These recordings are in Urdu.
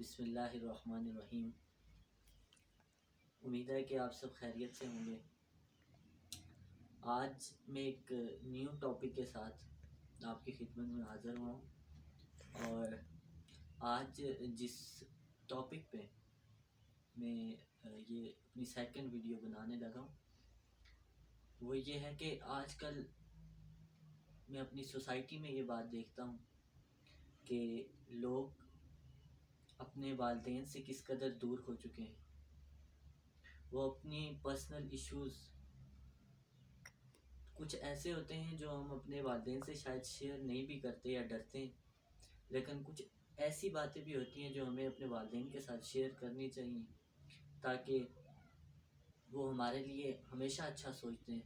بسم اللہ الرحمن الرحیم۔ امید ہے کہ آپ سب خیریت سے ہوں گے۔ آج میں ایک نیو ٹاپک کے ساتھ آپ کی خدمت میں حاضر ہوا ہوں، اور آج جس ٹاپک پہ میں یہ اپنی سیکنڈ ویڈیو بنانے لگا ہوں وہ یہ ہے کہ آج کل میں اپنی سوسائٹی میں یہ بات دیکھتا ہوں کہ لوگ اپنے والدین سے کس قدر دور ہو چکے ہیں۔ وہ اپنی پرسنل ایشوز کچھ ایسے ہوتے ہیں جو ہم اپنے والدین سے شاید شیئر نہیں بھی کرتے یا ڈرتے ہیں، لیکن کچھ ایسی باتیں بھی ہوتی ہیں جو ہمیں اپنے والدین کے ساتھ شیئر کرنی چاہیے تاکہ وہ ہمارے لیے ہمیشہ اچھا سوچتے ہیں،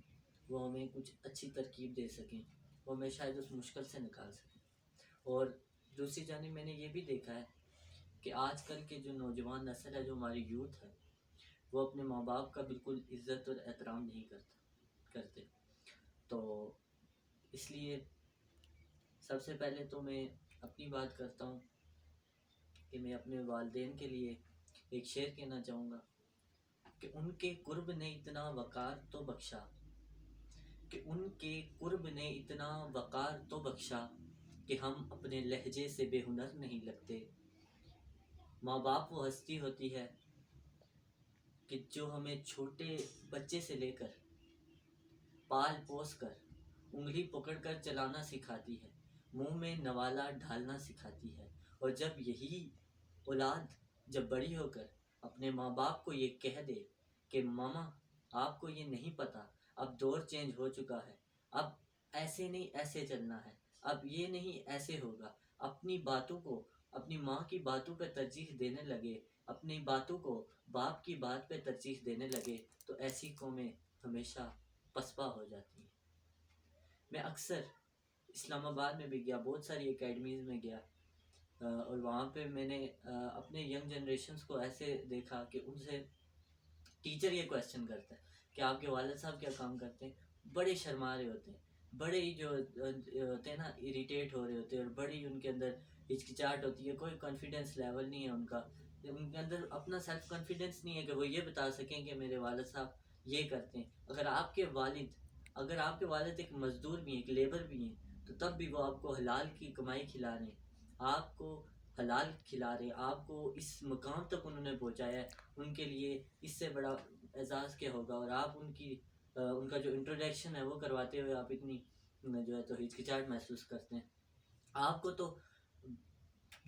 وہ ہمیں کچھ اچھی ترکیب دے سکیں، وہ ہمیں شاید اس مشکل سے نکال سکیں۔ اور دوسری جانب میں نے یہ بھی دیکھا ہے کہ آج کل کے جو نوجوان نسل ہے، جو ہماری یوتھ ہے، وہ اپنے ماں باپ کا بالکل عزت اور احترام نہیں کرتے۔ تو اس لیے سب سے پہلے تو میں اپنی بات کرتا ہوں کہ میں اپنے والدین کے لیے ایک شعر کہنا چاہوں گا کہ ان کے قرب نے اتنا وقار تو بخشا، کہ ان کے قرب نے اتنا وقار تو بخشا کہ ہم اپنے لہجے سے بے ہنر نہیں لگتے۔ ماں باپ وہ ہستی ہوتی ہے کہ جو ہمیں چھوٹے بچے سے لے کر پال پوس کر انگلی پکڑ کر چلانا سکھاتی ہے، منہ میں نوالا ڈھالنا سکھاتی ہے، اور جب یہی اولاد جب بڑی ہو کر اپنے ماں باپ کو یہ کہہ دے کہ ماما آپ کو یہ نہیں پتا، اب دور چینج ہو چکا ہے، اب ایسے نہیں ایسے چلنا ہے، اب یہ نہیں ایسے ہوگا، اپنی باتوں کو اپنی ماں کی باتوں پہ ترجیح دینے لگے، اپنی باتوں کو باپ کی بات پہ ترجیح دینے لگے، تو ایسی قومیں ہمیشہ پسپا ہو جاتی ہیں۔ میں اکثر اسلام آباد میں بھی گیا، بہت ساری اکیڈمیز میں گیا، اور وہاں پہ میں نے اپنے ینگ جنریشنز کو ایسے دیکھا کہ ان سے ٹیچر یہ کویسچن کرتا ہے کہ آپ کے والد صاحب کیا کام کرتے ہیں، بڑے شرما رہے ہوتے ہیں، بڑے ہی جو ہوتے ہیں نا اریٹیٹ ہو رہے ہوتے ہیں، اور بڑی ان کے اندر ہچکچاہٹ ہوتی ہے، کوئی کانفیڈنس لیول نہیں ہے ان کا، ان کے اندر اپنا سیلف کانفیڈنس نہیں ہے کہ وہ یہ بتا سکیں کہ میرے والد صاحب یہ کرتے ہیں۔ اگر آپ کے والد ایک مزدور بھی ہیں، ایک لیبر بھی ہیں، تو تب بھی وہ آپ کو حلال کی کمائی کھلا رہے ہیں، آپ کو حلال کھلا رہے ہیں، آپ کو اس مقام تک انہوں نے پہنچایا ہے، ان کے لیے اس سے بڑا اعزاز کیا ہوگا، اور آپ ان کا جو انٹروڈکشن ہے وہ کرواتے ہوئے آپ اتنی جو ہے تو ہچکچاہٹ محسوس کرتے ہیں۔ آپ کو تو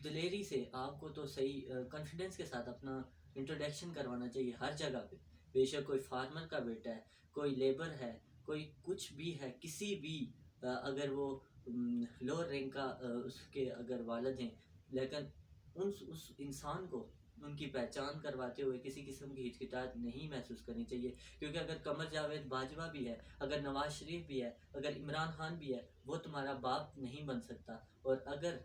دلیری سے، آپ کو تو صحیح کانفیڈنس کے ساتھ اپنا انٹروڈکشن کروانا چاہیے ہر جگہ پہ، بے شک کوئی فارمر کا بیٹا ہے، کوئی لیبر ہے، کوئی کچھ بھی ہے، کسی بھی اگر وہ لوور رینک کا اس کے اگر والد ہیں، لیکن اس انسان کو ان کی پہچان کرواتے ہوئے کسی قسم کی ہچکچاہٹ نہیں محسوس کرنی چاہیے، کیونکہ اگر قمر جاوید باجوہ بھی ہے، اگر نواز شریف بھی ہے، اگر عمران خان بھی ہے، وہ تمہارا باپ نہیں بن سکتا، اور اگر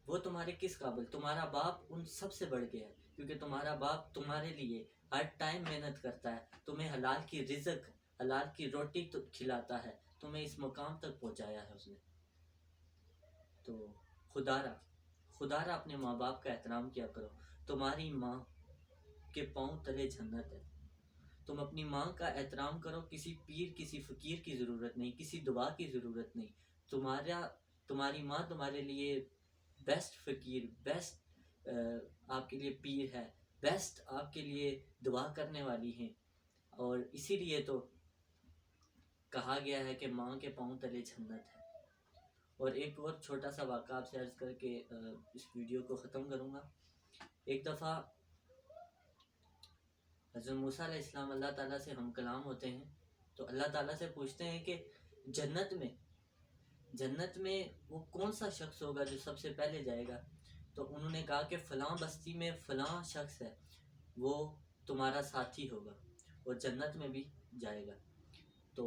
وہ تمہارے کس قابل، تمہارا باپ ان سب سے بڑھ کے ہے، کیونکہ تمہارا باپ تمہارے لیے ہر ٹائم محنت کرتا ہے، تمہیں حلال کی رزق، حلال کی روٹی تو کھلاتا ہے، تمہیں اس مقام تک پہنچایا ہے اس نے۔ تو خدا را اپنے ماں باپ کا احترام کیا کرو، تمہاری ماں کے پاؤں تلے جنت ہے، تم اپنی ماں کا احترام کرو، کسی پیر کسی فقیر کی ضرورت نہیں، کسی دعا کی ضرورت نہیں، تمہاری ماں تمہارے لیے بیسٹ فقیر، بیسٹ آپ کے لیے پیر ہے، بیسٹ آپ کے لیے دعا کرنے والی ہیں، اور اسی لیے تو کہا گیا ہے کہ ماں کے پاؤں تلے جنت ہے۔ اور ایک اور چھوٹا سا واقعہ آپ سے عرض کر کے اس ویڈیو کو ختم کروں گا۔ ایک دفعہ حضرت موسیٰ علیہ السلام اللہ تعالیٰ سے ہم کلام ہوتے ہیں، تو اللہ تعالیٰ سے پوچھتے ہیں کہ جنت میں وہ کون سا شخص ہوگا جو سب سے پہلے جائے گا؟ تو انہوں نے کہا کہ فلاں بستی میں فلاں شخص ہے، وہ تمہارا ساتھی ہوگا اور جنت میں بھی جائے گا۔ تو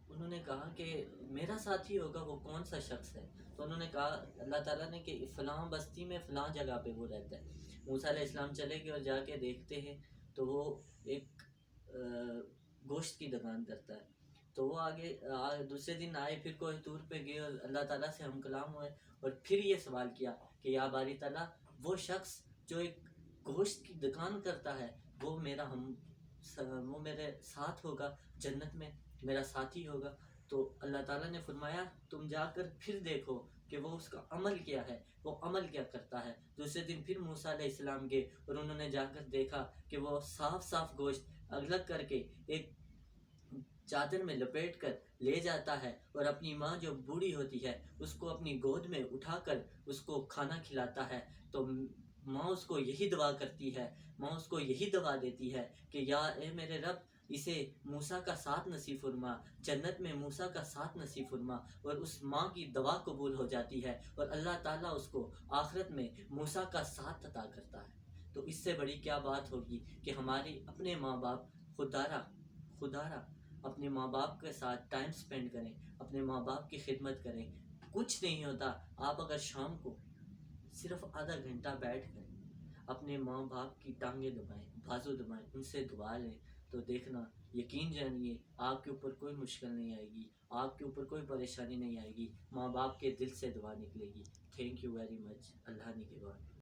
انہوں نے کہا کہ میرا ساتھی ہوگا، وہ کون سا شخص ہے؟ تو انہوں نے کہا اللہ تعالیٰ نے کہ فلاں بستی میں فلاں جگہ پہ وہ رہتا ہے۔ موسیٰ علیہ السلام چلے گئے اور جا کے دیکھتے ہیں تو وہ ایک گوشت کی دکان کرتا ہے۔ تو وہ آگے دوسرے دن آئے، پھر کوہ طور پہ گئے اور اللہ تعالیٰ سے ہم کلام ہوئے، اور پھر یہ سوال کیا کہ یا باری تعالیٰ، وہ شخص جو ایک گوشت کی دکان کرتا ہے وہ وہ میرے ساتھ ہوگا جنت میں، میرا ساتھی ہوگا۔ تو اللہ تعالیٰ نے فرمایا تم جا کر پھر دیکھو کہ وہ اس کا عمل کیا ہے، وہ عمل کیا کرتا ہے۔ دوسرے دن پھر موسیٰ علیہ السلام گئے اور انہوں نے جا کر دیکھا کہ وہ صاف صاف گوشت الگ کر کے ایک چادر میں لپیٹ کر لے جاتا ہے، اور اپنی ماں جو بوڑھی ہوتی ہے اس کو اپنی گود میں اٹھا کر اس کو کھانا کھلاتا ہے۔ تو ماں اس کو یہی دعا کرتی ہے، ماں اس کو یہی دعا دیتی ہے کہ یا اے میرے رب، اسے موسیٰ کا ساتھ نصیب فرما، جنت میں موسیٰ کا ساتھ نصیب فرما۔ اور اس ماں کی دعا قبول ہو جاتی ہے اور اللہ تعالیٰ اس کو آخرت میں موسیٰ کا ساتھ عطا کرتا ہے۔ تو اس سے بڑی کیا بات ہوگی کہ ہماری اپنے ماں باپ خدارہ اپنے ماں باپ کے ساتھ ٹائم سپینڈ کریں، اپنے ماں باپ کی خدمت کریں۔ کچھ نہیں ہوتا، آپ اگر شام کو صرف آدھا گھنٹہ بیٹھ کر اپنے ماں باپ کی ٹانگیں دبائیں، بازو دبائیں، ان سے دعا لیں، تو دیکھنا، یقین جانیے آپ کے اوپر کوئی مشکل نہیں آئے گی، آپ کے اوپر کوئی پریشانی نہیں آئے گی، ماں باپ کے دل سے دعا نکلے گی۔ Thank you very much. Allah نگہبان۔